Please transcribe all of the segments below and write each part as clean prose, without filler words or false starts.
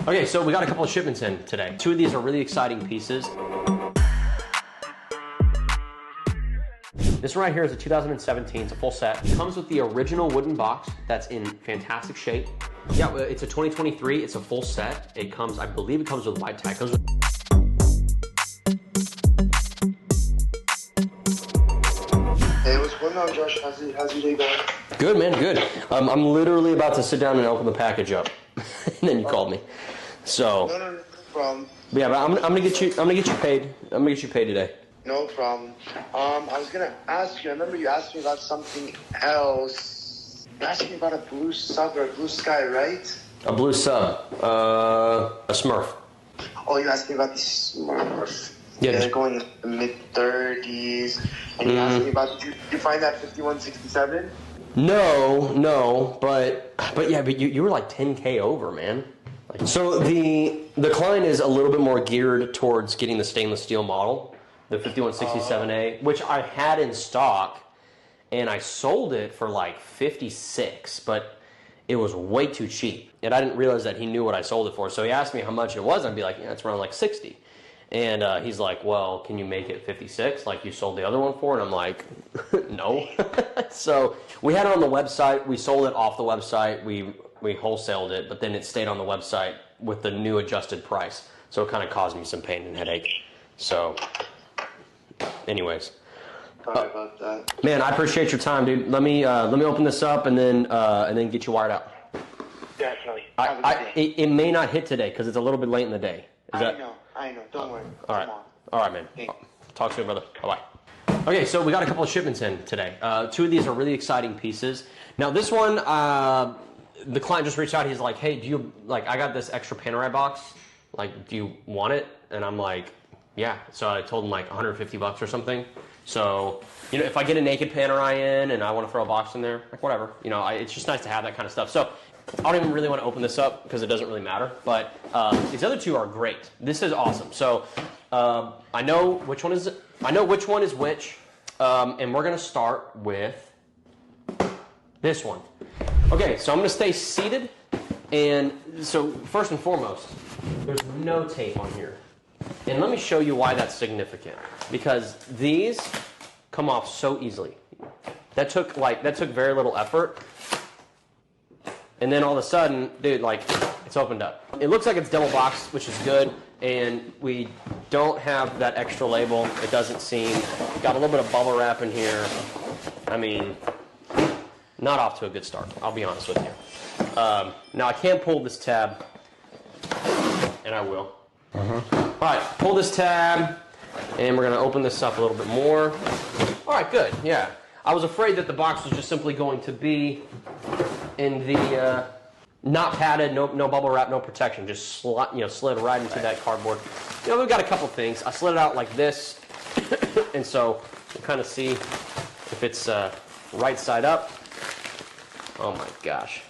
Okay, so we got a couple of shipments in today. Two of these are really exciting pieces. This one right here is a 2017, it's a full set. It comes with the original wooden box that's in fantastic shape. Yeah, it's a 2023, it's a full set. It comes, I believe it comes with white tag. Hey, what's going on, Josh? How's your day going? Good, man, good. I'm literally about to sit down and open the package up. And then you called me. So No problem. Yeah, but I'm gonna get you paid. I'm gonna get you paid today. No problem. I was gonna ask you. I remember you asked me about something else. You asked me about a blue sub or a blue sky, right? A blue sub. A Smurf. Oh, you asked me about the Smurf. Yeah, they're going in the mid-30s. And you asked me about. Did you find that 5167? No, but you were like 10K over, man. So the client is a little bit more geared towards getting the stainless steel model, the 5167A, which I had in stock, and I sold it for like 56, but it was way too cheap, and I didn't realize that he knew what I sold it for. So he asked me how much it was. I'd be like, yeah, it's around like 60. And he's like, well, can you make it 56 like you sold the other one for? And I'm like, no. So we had it on the website. We sold it off the website. We wholesaled it, but then it stayed on the website with the new adjusted price. So it kind of caused me some pain and headache. So anyways. Sorry about that. Man, I appreciate your time, dude. Let me open this up and then get you wired out. Definitely. It may not hit today because it's a little bit late in the day. I know. Don't worry. All right. Come on. All right, man. Thanks. Talk soon, brother. Bye-bye. Okay, so we got a couple of shipments in today. Two of these are really exciting pieces. Now, this one, the client just reached out. He's like, hey, I got this extra Panerai box. Like, do you want it? And I'm like, yeah. So I told him like 150 bucks or something. So, if I get a naked Panerai in and I want to throw a box in there, like whatever. It's just nice to have that kind of stuff. So I don't even really want to open this up because it doesn't really matter. But these other two are great. This is awesome. So I know which one is which, and we're going to start with this one. Okay, so I'm going to stay seated. And so first and foremost, there's no tape on here. And let me show you why that's significant. Because these come off so easily. That took very little effort. And then all of a sudden, dude, it's opened up. It looks like it's double boxed, which is good. And we don't have that extra label. It doesn't seem. Got a little bit of bubble wrap in here. I mean, not off to a good start. I'll be honest with you. Now I can pull this tab, and I will. All right, pull this tab, and we're going to open this up a little bit more. All right, good. Yeah, I was afraid that the box was just simply going to be in the not padded, no bubble wrap, no protection, just slid right into that cardboard. We've got a couple things. I slid it out like this, and so we'll kind of see if it's right side up. Oh my gosh.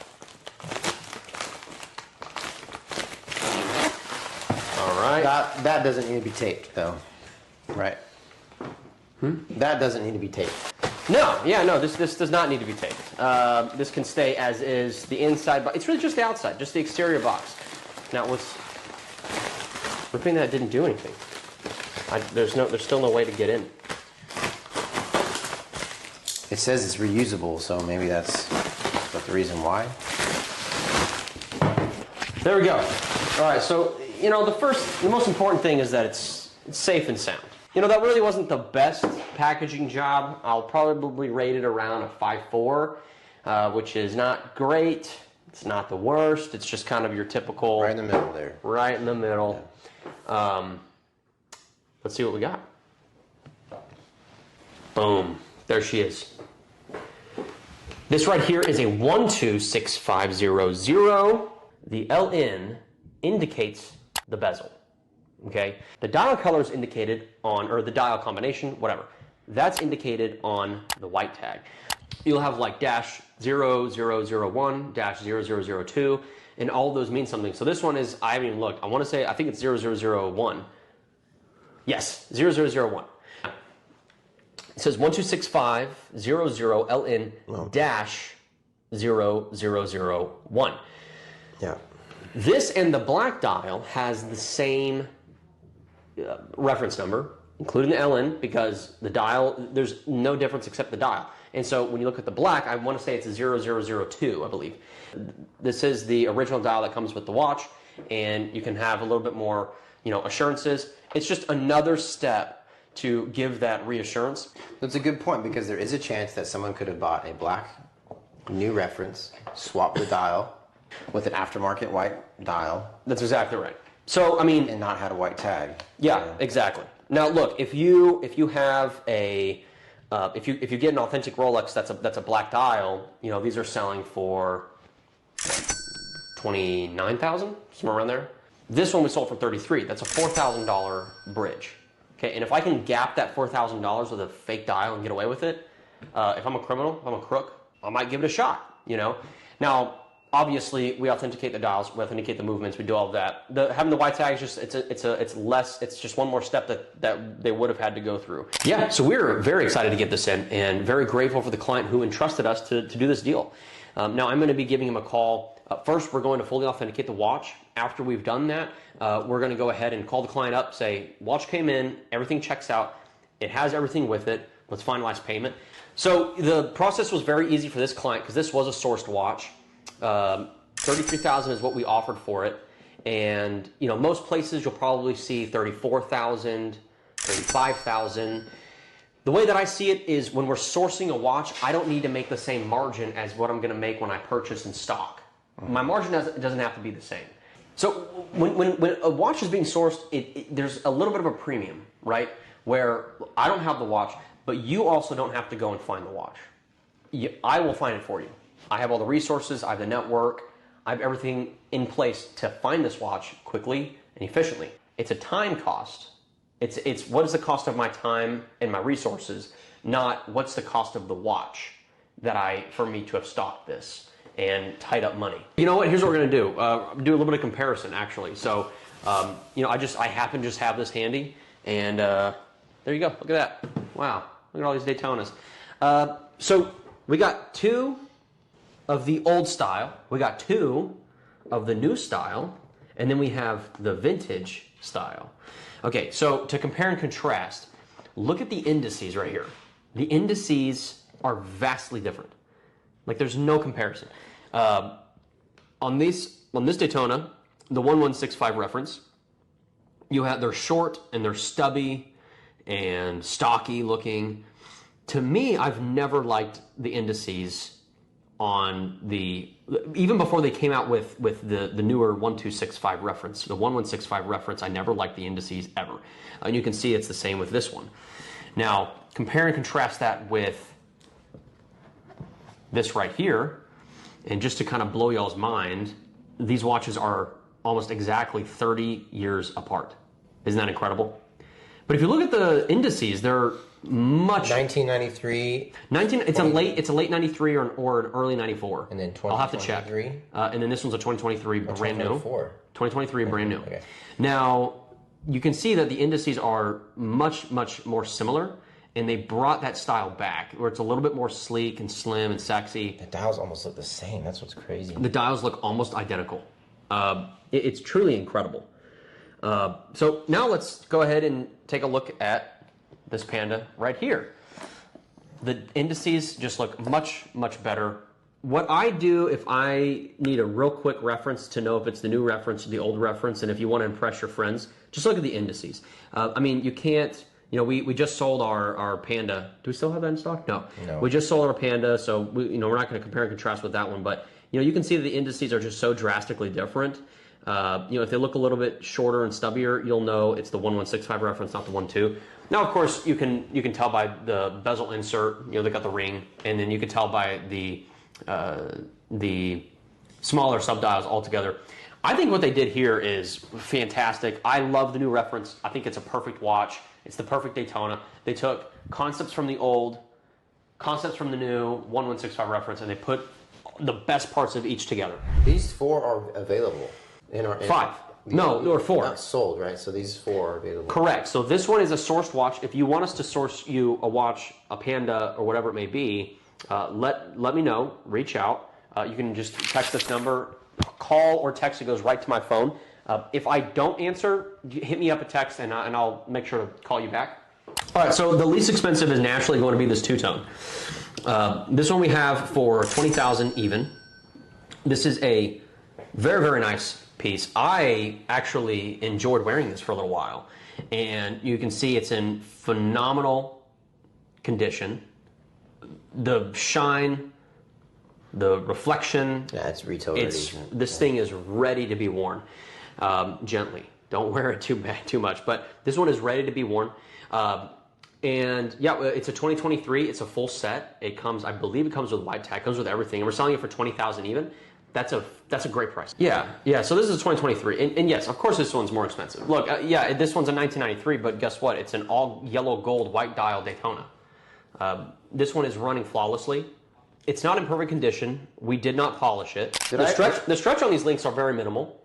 All right. That doesn't need to be taped, though. Right. That doesn't need to be taped. No, this does not need to be taped. This can stay as is. The inside, but it's really just the outside, just the exterior box. Now, what's ripping that didn't do anything. There's still no way to get in. It says it's reusable, so maybe that's the reason why. There we go. All right, so the most important thing is that it's safe and sound. That really wasn't the best packaging job. I'll probably rate it around a 5.4, which is not great. It's not the worst. It's just kind of your typical. Right in the middle there. Right in the middle. Yeah. Let's see what we got. Boom. There she is. This right here is a 126500. The LN indicates the bezel. Okay, the dial color is indicated on, or the dial combination, whatever. That's indicated on the white tag. You'll have like -0001, -0002, and all of those mean something. So this one is, I haven't even looked. I think it's 0001. Yes, 0001. It says 126500 LN -0001. Yeah. This and the black dial has the same reference number, including the LN, because the dial, there's no difference except the dial. And so when you look at the black, I want to say it's a 0002, I believe. This is the original dial that comes with the watch, and you can have a little bit more, assurances. It's just another step to give that reassurance. That's a good point, because there is a chance that someone could have bought a black new reference, swapped the dial with an aftermarket white dial. That's exactly right. So, I mean, and not had a white tag. Yeah, exactly. Now, look, if you have a if you get an authentic Rolex that's a black dial, these are selling for $29,000, somewhere around there. This one was sold for $33,000. That's a $4,000 bridge. Okay, and if I can gap that $4,000 with a fake dial and get away with it, if I'm a criminal, if I'm a crook, I might give it a shot. Now, obviously, we authenticate the dials, we authenticate the movements, we do all of that. Having the white tag is just it's just one more step that they would have had to go through. Yeah, so we're very excited to get this in and very grateful for the client who entrusted us to do this deal. Now I'm going to be giving him a call. First, we're going to fully authenticate the watch. After we've done that, we're going to go ahead and call the client up, say, watch came in, everything checks out, it has everything with it, let's finalize payment. So the process was very easy for this client because this was a sourced watch. $33,000 is what we offered for it, and most places you'll probably see $34,000, $35,000. The way that I see it is when we're sourcing a watch, I don't need to make the same margin as what I'm going to make when I purchase in stock. My margin doesn't have to be the same. So when a watch is being sourced, there's a little bit of a premium, right? Where I don't have the watch, but you also don't have to go and find the watch. I will find it for you. I have all the resources, I have the network, I have everything in place to find this watch quickly and efficiently. It's a time cost. It's what is the cost of my time and my resources, not what's the cost of the watch for me to have stocked this and tied up money. You know what, here's what we're gonna do. Do a little bit of comparison actually. So, I happen to just have this handy, and there you go, look at that. Wow, look at all these Daytonas. So we got two of the old style, we got two of the new style, and then we have the vintage style. Okay, so to compare and contrast, look at the indices right here. The indices are vastly different. Like there's no comparison. On this Daytona, the 1165 reference, they're short and they're stubby and stocky looking. To me, I've never liked the indices on even before they came out with the newer 1265 reference. The 1165 reference, I never liked the indices ever. And you can see it's the same with this one. Now, compare and contrast that with this right here, and just to kind of blow y'all's mind, these watches are almost exactly 30 years apart. Isn't that incredible? But if you look at the indices, they're much 1993. It's a late 93 or an early 94. And then 2023. I'll have to check. And then this one's a 2023 brand new. 2023 brand new. Okay. Now you can see that the indices are much more similar, and they brought that style back where it's a little bit more sleek and slim and sexy. The dials almost look the same. That's what's crazy. The dials look almost identical. It's truly incredible. So now let's go ahead and take a look at this Panda right here. The indices just look much better. What I do if I need a real quick reference to know if it's the new reference or the old reference, and if you want to impress your friends, just look at the indices. You can't, we just sold our Panda. Do we still have that in stock? No. We just sold our Panda, so we're not going to compare and contrast with that one, but you can see that the indices are just so drastically different. If they look a little bit shorter and stubbier, you'll know it's the 1165 reference, not the 12. Now, of course, you can tell by the bezel insert. They got the ring, and then you can tell by the smaller subdials altogether. I think what they did here is fantastic. I love the new reference. I think it's a perfect watch. It's the perfect Daytona. They took concepts from the old, concepts from the new 1165 reference, and they put the best parts of each together. These four are available. Five. Or four. Not sold, right? So these four are available. Correct. So this one is a sourced watch. If you want us to source you a watch, a Panda, or whatever it may be, let me know. Reach out. You can just text this number, call or text, it goes right to my phone. If I don't answer, hit me up a text and I'll make sure to call you back. All right, so the least expensive is naturally going to be this two-tone. This one we have for $20,000 even. This is a very, very nice piece. I actually enjoyed wearing this for a little while, and you can see it's in phenomenal condition. The shine, the reflection. Yeah, it's retail. This thing is ready to be worn gently. Don't wear it too much, but this one is ready to be worn. And yeah, it's a 2023. It's a full set. It comes, I believe, it comes with white tag. It comes with everything, and we're selling it for $20,000 even. That's a great price. Yeah. So this is 2023, and yes, of course, this one's more expensive. Look, yeah, this one's a 1993, but guess what? It's an all yellow gold white dial Daytona. This one is running flawlessly. It's not in perfect condition. We did not polish it. The stretch on these links are very minimal.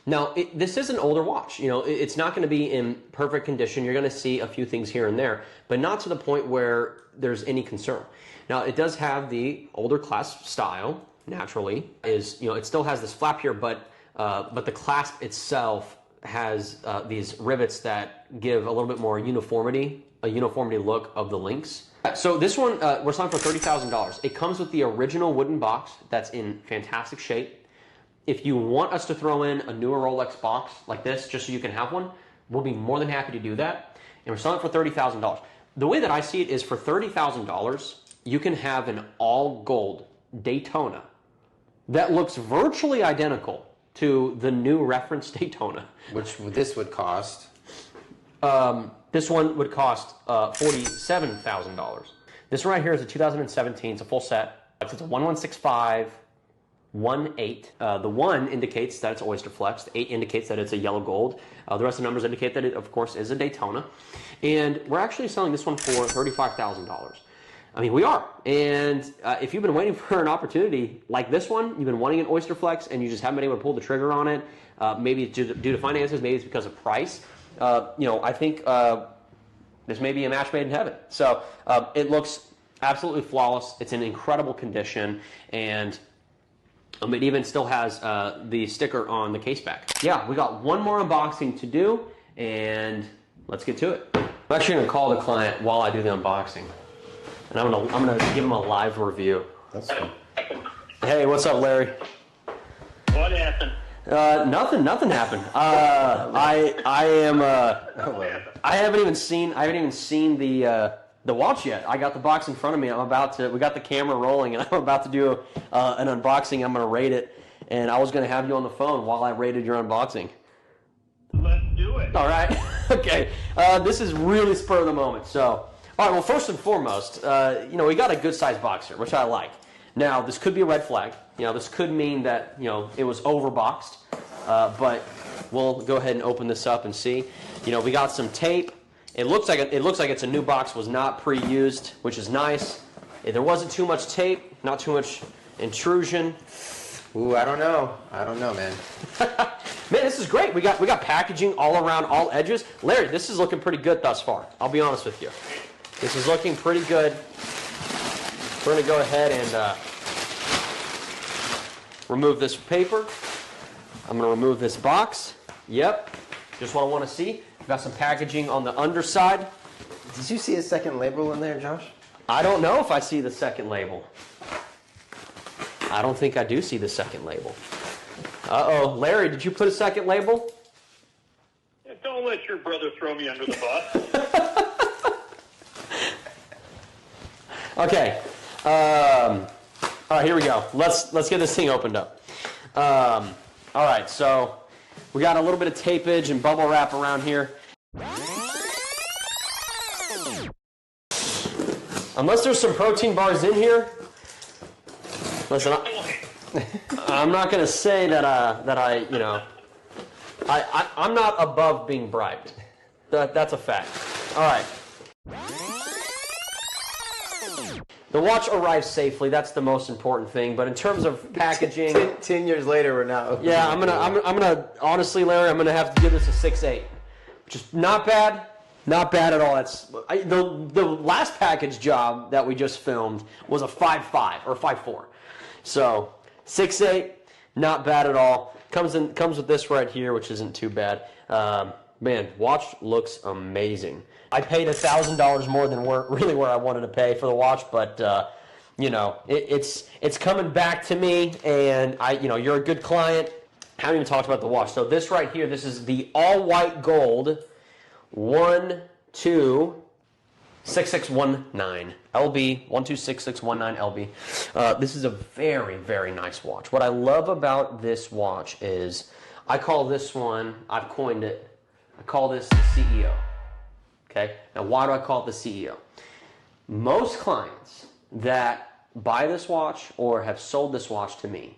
Now, this is an older watch. You know, it's not going to be in perfect condition. You're going to see a few things here and there, but not to the point where there's any concern. Now, it does have the older class style. Naturally, it still has this flap here, but the clasp itself has these rivets that give a little bit more uniformity, a uniformity look of the links. So this one we're selling for $30,000. It comes with the original wooden box that's in fantastic shape. If you want us to throw in a newer Rolex box like this, just so you can have one, we'll be more than happy to do that. And we're selling it for $30,000. The way that I see it is for $30,000, you can have an all gold Daytona that looks virtually identical to the new reference Daytona. Which this would cost? This one would cost $47,000. This one right here is a 2017. It's a full set. It's a 1165, 18. The 1 indicates that it's oyster flex. The 8 indicates that it's a yellow gold. The rest of the numbers indicate that it, of course, is a Daytona. And we're actually selling this one for $35,000. I mean, we are. And if you've been waiting for an opportunity like this one, you've been wanting an oyster flex and you just haven't been able to pull the trigger on it, maybe due to finances, maybe it's because of price, I think this may be a match made in heaven. So it looks absolutely flawless. It's in incredible condition, and it even still has the sticker on the case back. Yeah, we got one more unboxing to do, and let's get to it. I'm actually going to call the client while I do the unboxing. And I'm gonna give him a live review. That's cool. Hey, what's up, Larry? What happened? Nothing happened. I haven't even seen the watch yet. I got the box in front of me. We got the camera rolling, and I'm about to do an unboxing. I'm gonna rate it, and I was gonna have you on the phone while I rated your unboxing. Let's do it. All right. Okay. This is really spur of the moment. So. All right, well, first and foremost, we got a good-sized box here, which I like. Now, this could be a red flag. This could mean that, it was overboxed. But we'll go ahead and open this up and see. We got some tape. It looks like it's a new box, was not pre-used, which is nice. There wasn't too much tape, not too much intrusion. Ooh, I don't know, man. Man, this is great. We got packaging all around, all edges. Larry, this is looking pretty good thus far. I'll be honest with you. This is looking pretty good. We're going to go ahead and remove this paper. I'm going to remove this box. Yep, just what I want to see. We've got some packaging on the underside. Did you see a second label in there, Josh? I don't know if I see the second label. I don't think I do see the second label. Uh-oh. Larry, did you put a second label? Don't let your brother throw me under the bus. Okay. All right, here we go. Let's get this thing opened up. All right, so we got a little bit of tapage and bubble wrap around here. Unless there's some protein bars in here. Listen, I'm not going to say that I'm not above being bribed. That's a fact. All right. The watch arrived safely. That's the most important thing. But in terms of packaging, 10 years later, we're now. Yeah, I'm gonna honestly, Larry, I'm gonna have to give this a 6.8, which is not bad. Not bad at all. The last package job that we just filmed was a 5.5 or 5.4. So 6.8, Not bad at all. Comes with this right here, which isn't too bad. Man, watch looks amazing. I paid $1,000 more than where I wanted to pay for the watch, but you know, it's coming back to me, and you're a good client. Haven't even talked about the watch. So this right here, this is the all white gold 126619 LB 126619 LB. This is a very, very nice watch. What I love about this watch is I call this one, I've coined it, I call this the CEO. Okay? Now why do I call it the CEO? Most clients that buy this watch or have sold this watch to me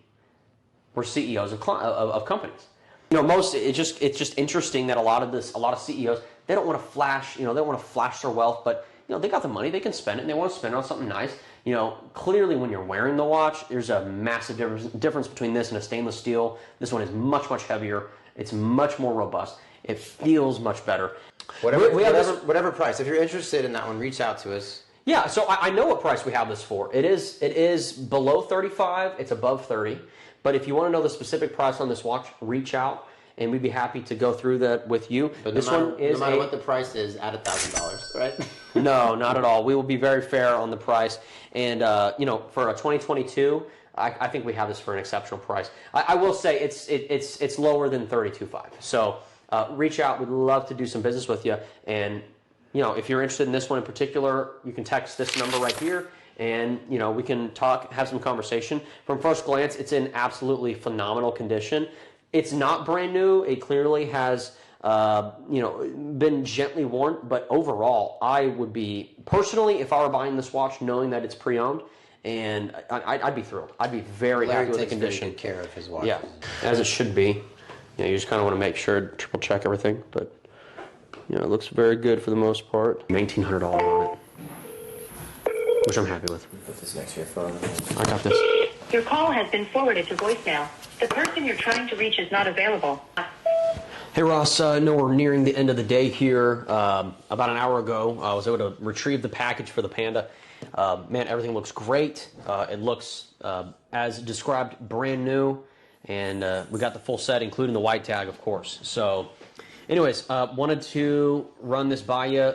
were CEOs of companies. You know, it's just interesting that a lot of CEOs, they don't want to flash, they don't want to flash their wealth, but they got the money, they can spend it, and they want to spend it on something nice. Clearly when you're wearing the watch, there's a massive difference between this and a stainless steel. This one is much, much heavier. It's much more robust. It feels much better. Whatever price. If you're interested in that one, reach out to us. Yeah, so I know what price we have this for. It is below 35. It's above 30. But if you want to know the specific price on this watch, reach out, and we'd be happy to go through that with you. But no matter what the price is, at $1,000, right? No, not at all. We will be very fair on the price. And for a 2022, I think we have this for an exceptional price. I will say it's lower than 32.5. So reach out. We'd love to do some business with you. And if you're interested in this one in particular, you can text this number right here, and we can talk, have some conversation. From first glance, it's in absolutely phenomenal condition. It's not brand new. It clearly has been gently worn, but overall, I would be personally, if I were buying this watch, knowing that it's pre-owned, and I'd be thrilled. I'd be very happy with the condition. Larry takes very good care of his watch. Yeah, as it should be. You just kind of want to make sure, triple check everything, but. It looks very good for the most part. $1,900 on it, which I'm happy with. Put this next to your phone. I got this. Your call has been forwarded to voicemail. The person you're trying to reach is not available. Hey Ross, I know we're nearing the end of the day here. About an hour ago, I was able to retrieve the package for the Panda. Man, everything looks great. It looks, as described, brand new. And we got the full set, including the white tag, of course. So. Anyways, wanted to run this by you.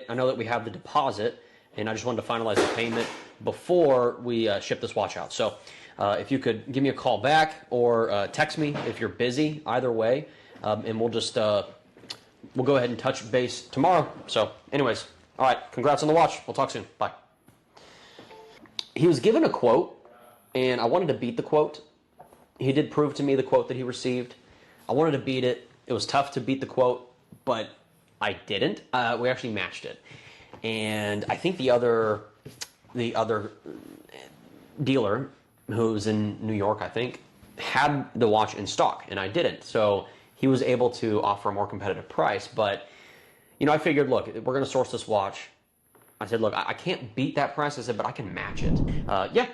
I know that we have the deposit, and I just wanted to finalize the payment before we ship this watch out. So if you could give me a call back or text me if you're busy, either way, and we'll just we'll go ahead and touch base tomorrow. So anyways, all right, congrats on the watch. We'll talk soon. Bye. He was given a quote, and I wanted to beat the quote. He did prove to me the quote that he received. I wanted to beat it. It was tough to beat the quote, but I didn't. We actually matched it. And I think the other dealer, who's in New York, I think, had the watch in stock, and I didn't. So he was able to offer a more competitive price. But, I figured, look, we're going to source this watch. I said, look, I can't beat that price. I said, but I can match it.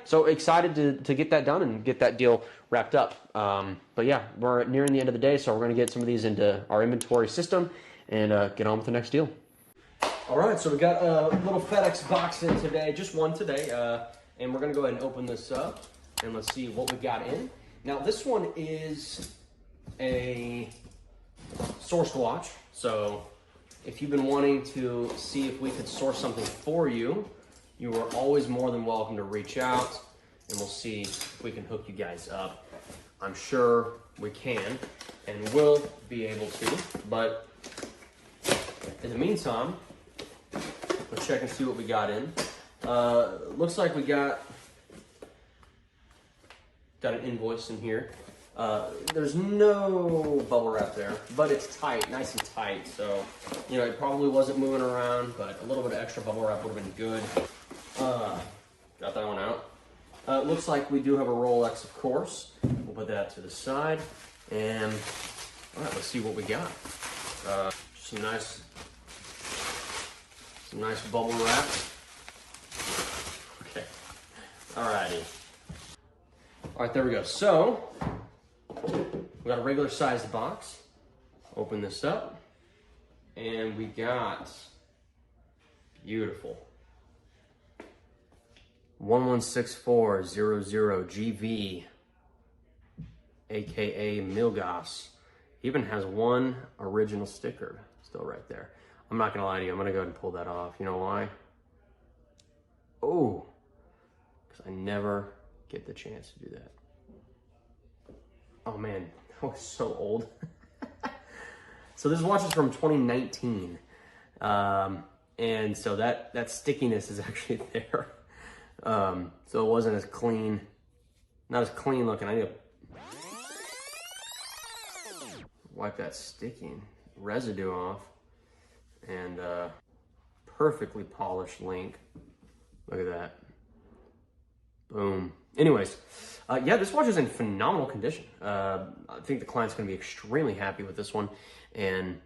So excited to get that done and get that deal wrapped up. But yeah, we're nearing the end of the day, so we're going to get some of these into our inventory system and get on with the next deal. All right, so we got a little FedEx box in today, just one today, and we're going to go ahead and open this up, and let's see what we got in. Now, this one is a sourced watch, so if you've been wanting to see if we could source something for you, you are always more than welcome to reach out, and we'll see if we can hook you guys up. I'm sure we can, and will be able to, but in the meantime, let's check and see what we got in. Looks like we got an invoice in here. There's no bubble wrap there, but it's tight, nice and tight. So, it probably wasn't moving around, but a little bit of extra bubble wrap would have been good. Got that one out. Looks like we do have a Rolex, of course. We'll put that to the side, and all right, let's see what we got. Some nice bubble wrap. Okay, alrighty. All right, there we go. So we got a regular sized box. Open this up, and we got beautiful 116400 GV aka Milgauss. He even has one original sticker still right there. I'm not gonna lie to you, I'm gonna go ahead and pull that off. You know why? Oh, because I never get the chance to do that. Oh man, that was so old. So this watch is from 2019. And so that stickiness is actually there. So it wasn't as clean, not as clean looking. I need to wipe that sticking residue off. And perfectly polished link. Look at that. Boom. Anyways, yeah, this watch is in phenomenal condition. I think the client's going to be extremely happy with this one. And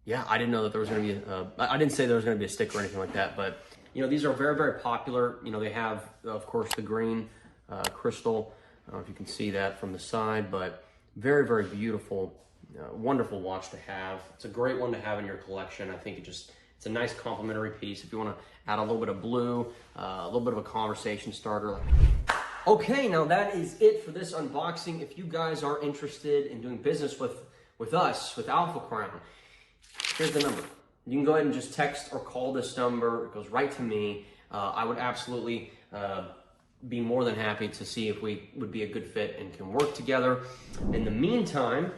yeah, I didn't know that there was going to be, I didn't say there was going to be a sticker or anything like that, but you know, these are very, very popular. You know, they have, of course, the green crystal. I don't know if you can see that from the side, but very, very beautiful, wonderful watch to have. It's a great one to have in your collection. I think it's a nice complimentary piece if you want to add a little bit of blue, a little bit of a conversation starter. Okay, now that is it for this unboxing. If you guys are interested in doing business with us, with AlphaCrown, here's the number. You can go ahead and just text or call this number. It goes right to me. I would absolutely be more than happy to see if we would be a good fit and can work together. In the meantime,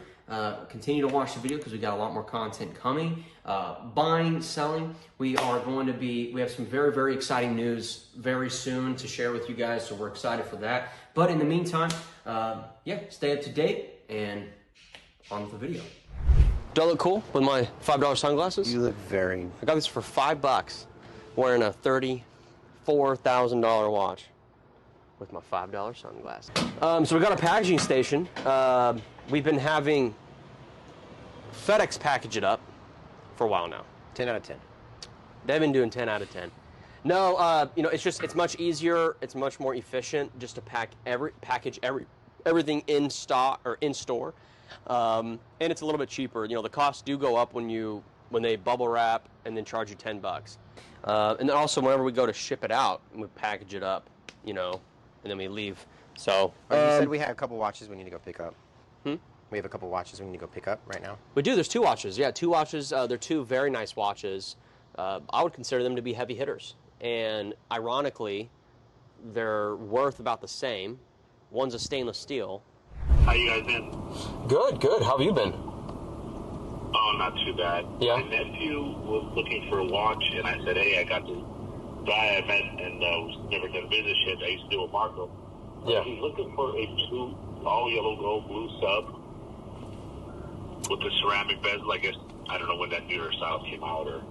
continue to watch the video because we got a lot more content coming. Buying, selling, we have some very, very exciting news very soon to share with you guys, so we're excited for that. But in the meantime, yeah, stay up to date and on with the video. Do I look cool with my $5 sunglasses? You look very... I got this for $5, wearing a $34,000 watch with my $5 sunglasses. So we got a packaging station. We've been having FedEx package it up for a while now. 10 out of 10. They've been doing 10 out of 10. No, you know, it's much easier. It's much more efficient just to package everything in stock or in store. And it's a little bit cheaper. You know, the costs do go up when they bubble wrap and then charge you $10. And then also whenever we go to ship it out, we package it up, you know, and then we leave. So you said we had a couple watches we need to go pick up. We have a couple watches we need to go pick up right now. We do. There's 2 watches. Yeah, 2 watches. They're 2 very nice watches. I would consider them to be heavy hitters. And ironically, they're worth about the same. One's a stainless steel. How you guys been? Good, good. How have you been? Oh, not too bad. Yeah. My nephew was looking for a watch, and I said, hey, I got this guy I met and was never done business yet. I used to do with Marco. Yeah. He's looking for a 2 all yellow gold blue sub with the ceramic bezel. I guess, I don't know when that newer style came out or...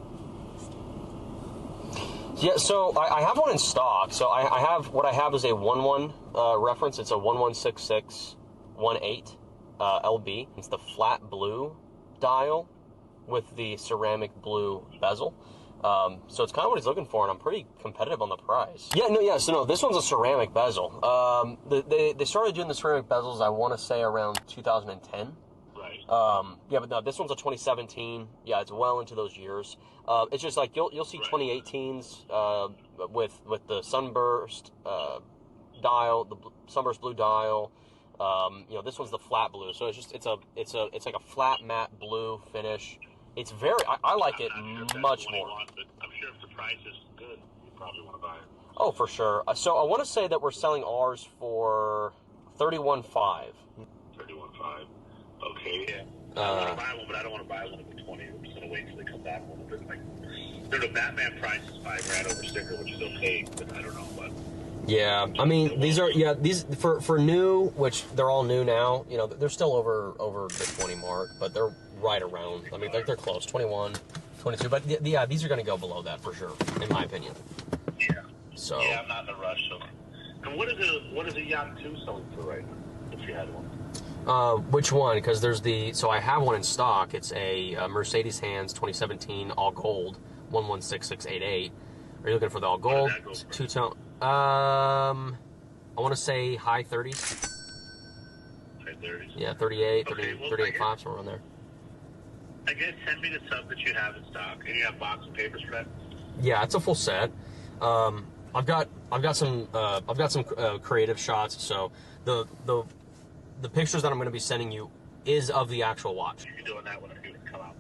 Yeah, so I have one in stock. So what I have is a 1-1 reference. It's a 116618 LB. It's the flat blue dial with the ceramic blue bezel. So it's kind of what he's looking for, and I'm pretty competitive on the price. So this one's a ceramic bezel. They started doing the ceramic bezels, I want to say, around 2010. Right. Yeah, but no, this one's a 2017. Yeah, it's well into those years. It's just like you'll see 2018s with the sunburst dial, the sunburst blue dial. You know, this one's the flat blue, so it's like a flat matte blue finish. It's very, I like it much more. I'm sure if the price is good, you probably want to buy it. Oh, for sure. So I want to say that we're selling ours for $31,500. $31,500. Okay. Yeah. I want to buy one, but I don't want to buy one for $20. I'm just gonna wait till they come back one. But like, the Batman price is $5,000 over sticker, which is okay, but I don't know. But yeah, I mean, these for new, which they're all new now. You know, they're still over the 20 mark, but they're right around. I mean, they're close, 21, 22. But yeah, these are going to go below that for sure, in my opinion. Yeah. So. Yeah, I'm not in a rush. So. And what is a Yacht 2 selling for right now? If you had one. Which one? Because so I have one in stock. It's a Mercedes Hands 2017 all gold 116688. Are you looking for the all gold 2-tone? I want to say high 30s. High 30s. Yeah, 38, Okay, 38.5, somewhere around there. I guess send me the sub that you have in stock, and you have box and papers for that. Yeah, it's a full set. I've got some creative shots. So the the pictures that I'm going to be sending you is of the actual watch. You're doing that when I do come out.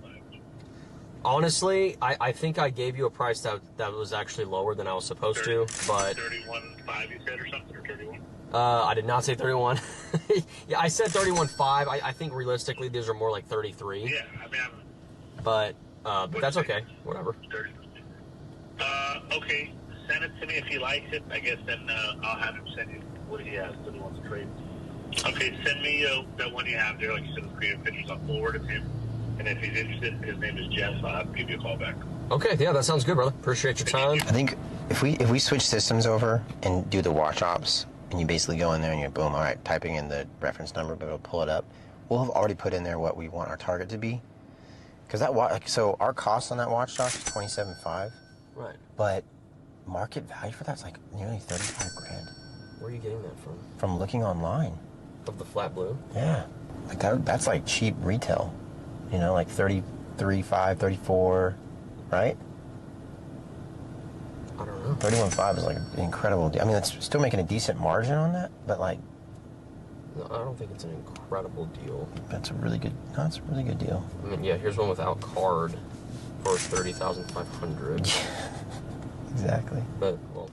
Honestly, I think I gave you a price that was actually lower than I was supposed to, but 31.5 you said or something, or 31? I did not say 31. Yeah, I said 31.5. I think realistically these are more like 33. Yeah, I mean, but that's okay. Whatever. 30. Okay, send it to me if he likes it. I guess then I'll have him send you what he has that he wants to trade. Okay, send me that one you have there, like you said, with creative pictures. I'll forward it to him. And if he's interested, his name is Jeff. I'll have to give you a call back. Okay, yeah, that sounds good, brother. Appreciate your time. I think if we switch systems over and do the watch ops, and you basically go in there and you boom, all right, typing in the reference number, but it'll pull it up. We'll have already put in there what we want our target to be. Because that watch, so our cost on that watch, Josh, is $27,500. Right. But market value for that's like nearly 35 grand. Where are you getting that from? From looking online. Of the flat blue? Yeah. Like that's like cheap retail. You know, like 33.5, 34, right? I don't know. 31.5 is like an incredible deal. I mean, it's still making a decent margin on that, but like. No, I don't think it's an incredible deal. That's a really good. No, that's a really good deal. I mean, yeah, here's one without card for 30,500. Exactly. But well,